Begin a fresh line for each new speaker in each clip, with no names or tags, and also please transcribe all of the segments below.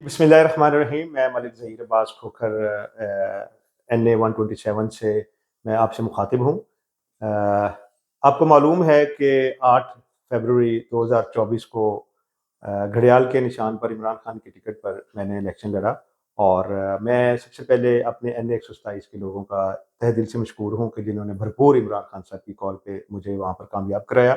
بسم اللہ الرحمن الرحیم. میں ملک ظہیر عباس کھوکھر NA 127 سے میں آپ سے مخاطب ہوں. آپ کو معلوم ہے کہ 8 فروری 2024 کو گھڑیال کے نشان پر عمران خان کی ٹکٹ پر میں نے الیکشن لڑا، اور میں سب سے پہلے اپنے NA 127 کے لوگوں کا تہ دل سے مشکور ہوں کہ جنہوں نے بھرپور عمران خان صاحب کی کال پہ مجھے وہاں پر کامیاب کرایا.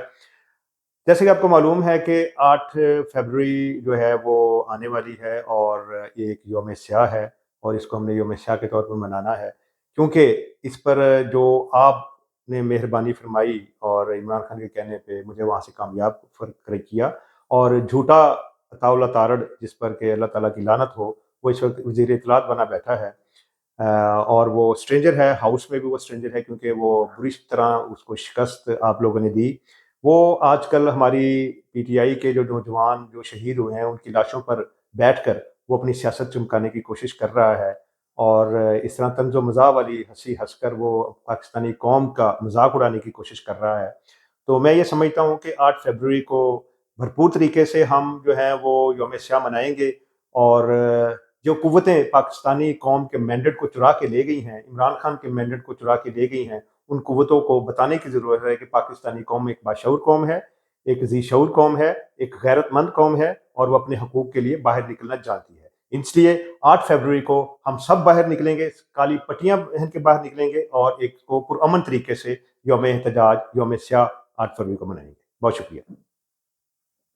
جیسے کہ آپ کو معلوم ہے کہ 8 فروری جو ہے وہ آنے والی ہے، اور یہ ایک یوم سیاہ ہے، اور اس کو ہم نے یوم سیاہ کے طور پر منانا ہے، کیونکہ اس پر جو آپ نے مہربانی فرمائی اور عمران خان کے کہنے پہ مجھے وہاں سے کامیاب کیا، اور جھوٹا عطاء تارڑ جس پر کہ اللہ تعالیٰ کی لعنت ہو، وہ اس وقت وزیر اطلاعات بنا بیٹھا ہے، اور وہ اسٹرینجر ہے، ہاؤس میں بھی وہ اسٹرینجر ہے، کیونکہ وہ بری طرح اس کو شکست آپ لوگوں نے دی. وہ آج کل ہماری PTI کے جو نوجوان جو شہید ہوئے ہیں ان کی لاشوں پر بیٹھ کر وہ اپنی سیاست چمکانے کی کوشش کر رہا ہے، اور اس طرح طنز و مزاح والی ہنسی ہنس کر وہ پاکستانی قوم کا مذاق اڑانے کی کوشش کر رہا ہے. تو میں یہ سمجھتا ہوں کہ 8 فروری کو بھرپور طریقے سے ہم جو ہیں وہ یوم سیاہ منائیں گے، اور جو قوتیں پاکستانی قوم کے مینڈیٹ کو چرا کے لے گئی ہیں، عمران خان کے مینڈیٹ کو چرا کے لے گئی ہیں، ان قوتوں کو بتانے کی ضرورت ہے کہ پاکستانی قوم ایک باشعور قوم ہے، ایک ذی شعور قوم ہے، ایک غیرت مند قوم ہے، اور وہ اپنے حقوق کے لیے باہر نکلنا جانتی ہے. اس لیے 8 فروری کو ہم سب باہر نکلیں گے، کالی پٹیاں پہن کے باہر نکلیں گے، اور ایک کو پرامن طریقے سے یوم احتجاج، یوم سیاہ 8 فروری کو منائیں گے. بہت شکریہ.